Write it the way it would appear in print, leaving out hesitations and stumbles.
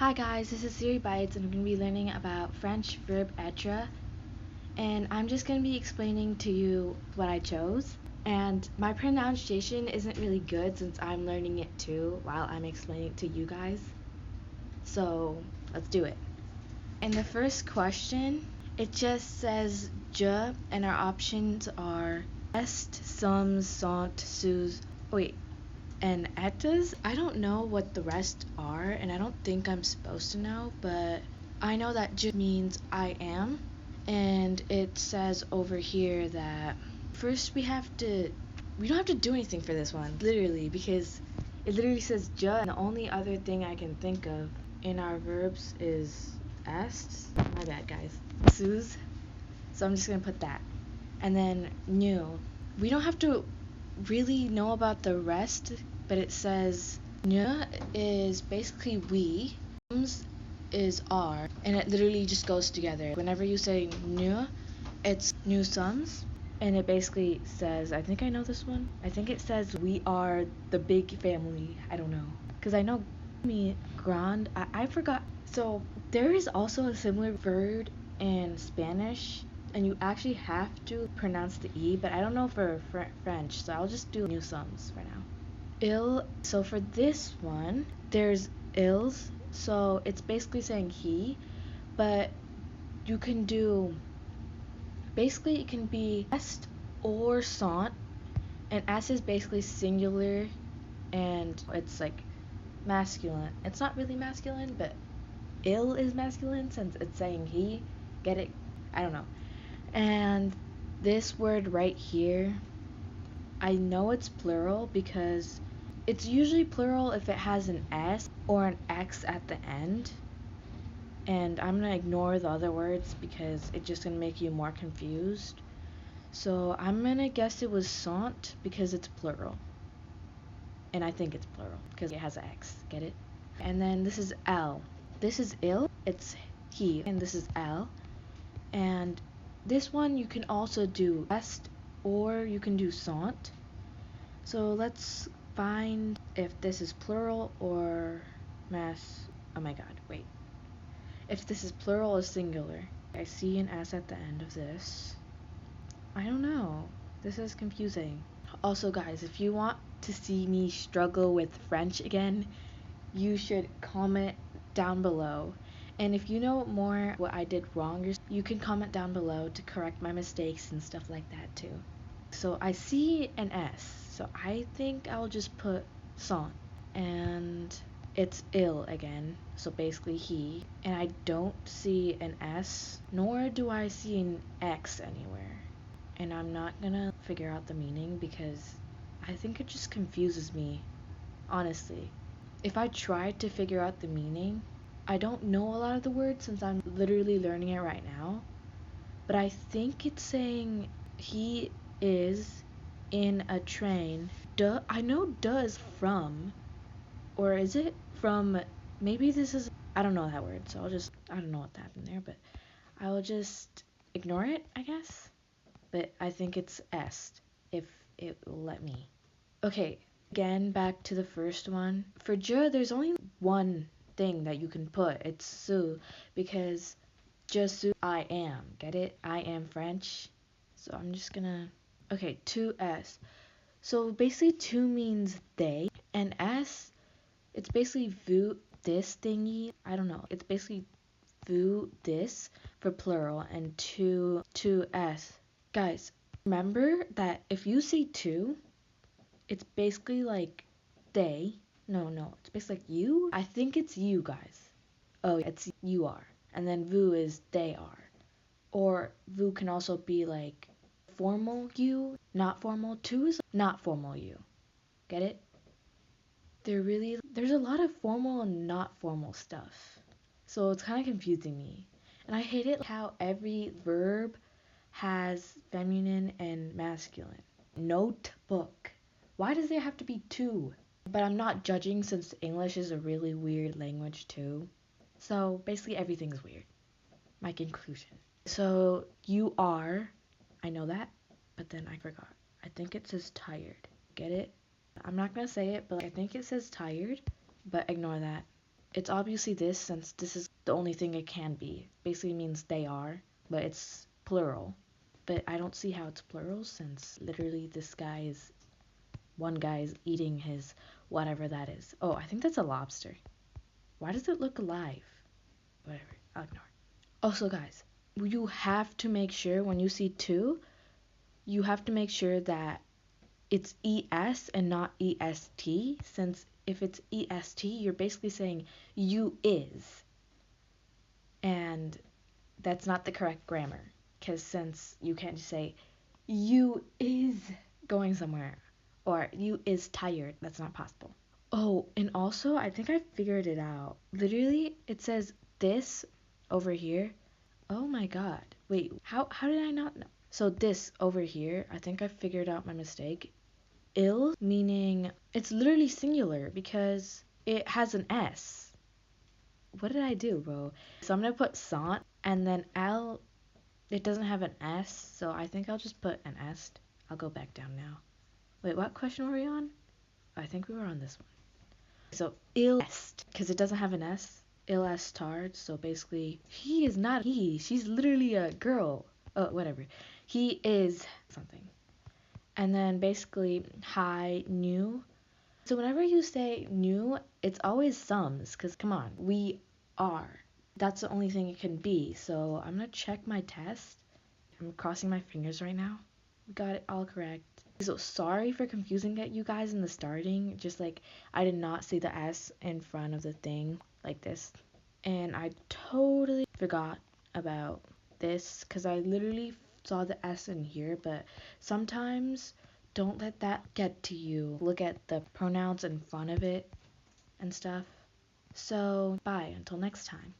Hi guys, this is Siri Bites and I'm going to be learning about French verb être, and I'm just going to be explaining to you what I chose. And my pronunciation isn't really good since I'm learning it too while I'm explaining it to you guys. So let's do it. In the first question, it just says je, and our options are est, some, sont, sus, and etas. I don't know what the rest are, and I don't think I'm supposed to know, but I know that je means I am, and it says over here that first we don't have to do anything for this one, literally, because it literally says je, and the only other thing I can think of in our verbs is est. My bad, guys. Sus. So I'm just gonna put that. And then new. We don't have to really know about the rest, but it says ne is basically we, sums is are, and it literally just goes together. Whenever you say ne, it's new sums, and it basically says, I think I know this one. I think it says we are the big family. I don't know, because I know me grand. I forgot. So there is also a similar verb in Spanish, and you actually have to pronounce the E, but I don't know for French, so I'll just do new sums for now. Il, so for this one, there's ils, so it's basically saying he, but you can do, basically it can be est or sont, and est is basically singular, and it's like masculine. It's not really masculine, but il is masculine since it's saying he. Get it? I don't know. And this word right here, I know it's plural because it's usually plural if it has an S or an X at the end. And I'm going to ignore the other words because it's just going to make you more confused. So I'm going to guess it was sont because it's plural. And I think it's plural because it has an X. Get it? And then this is L. This is il, it's he, and this is L. And this one you can also do est or you can do sont. So let's find if this is plural or oh my god, wait. If this is plural or singular. I see an S at the end of this. I don't know. This is confusing. Also guys, if you want to see me struggle with French again, you should comment down below. And if you know more what I did wrong, you can comment down below to correct my mistakes and stuff like that too. So I see an S, so I think I'll just put sont. And it's il again, so basically he. And I don't see an S, nor do I see an X anywhere. And I'm not gonna figure out the meaning because I think it just confuses me, honestly. If I tried to figure out the meaning, I don't know a lot of the words since I'm literally learning it right now, but I think it's saying he is in a train. Duh, I know duh is from, or is it from, maybe this is, I don't know that word, so I don't know what happened there, but I will just ignore it, I guess. But I think it's est, if it will let me. Okay, again, back to the first one. For je, there's only one thing that you can put. It's su, because je suis, I am. Get it? I am French. So I'm just gonna... Okay, tu es. So basically tu means they, and s, it's basically vous, this thingy. I don't know. It's basically vous, this, for plural, and tu es. Guys, remember that if you say tu, it's basically like they. No, it's basically like you. I think it's you guys. Oh, it's you are. And then vous is they are. Or vous can also be like formal you, not formal. Tu is not formal you. Get it? There's a lot of formal and not formal stuff. So it's kind of confusing me. And I hate it how every verb has feminine and masculine. Notebook. Why does there have to be two? But I'm not judging since English is a really weird language too. So basically everything's weird. My conclusion. So you are, I know that, but then I forgot. I think it says tired. Get it? I'm not gonna say it, but I think it says tired, but ignore that. It's obviously this since this is the only thing it can be. Basically means they are, but it's plural. But I don't see how it's plural since literally one guy is eating his whatever that is. Oh, I think that's a lobster. Why does it look alive? Whatever, I'll ignore. Also, guys, you have to make sure when you see two, you have to make sure that it's ES and not EST, since if it's EST, you're basically saying you is. And that's not the correct grammar, because since you can't just say you is going somewhere or you is tired, that's not possible. Oh, and also I think I figured it out. Literally, it says this over here. Oh my god. Wait, how did I not know? So this over here, I think I figured out my mistake. Ill meaning it's literally singular because it has an S. What did I do, bro? So I'm gonna put sant and then L. It doesn't have an S, so I think I'll just put an S. I'll go back down now. Wait, what question were we on? I think we were on this one. So ill est, because it doesn't have an S. Ill est tard, so basically he is not he. She's literally a girl. Oh, whatever. He is something. And then basically hi new. So whenever you say new, it's always sums, because come on, we are. That's the only thing it can be. So I'm gonna check my test. I'm crossing my fingers right now. We got it all correct. So sorry for confusing you guys in the starting. Just like I did not see the S in front of the thing like this. And I totally forgot about this because I literally saw the S in here, but sometimes don't let that get to you. Look at the pronouns in front of it and stuff. So bye until next time.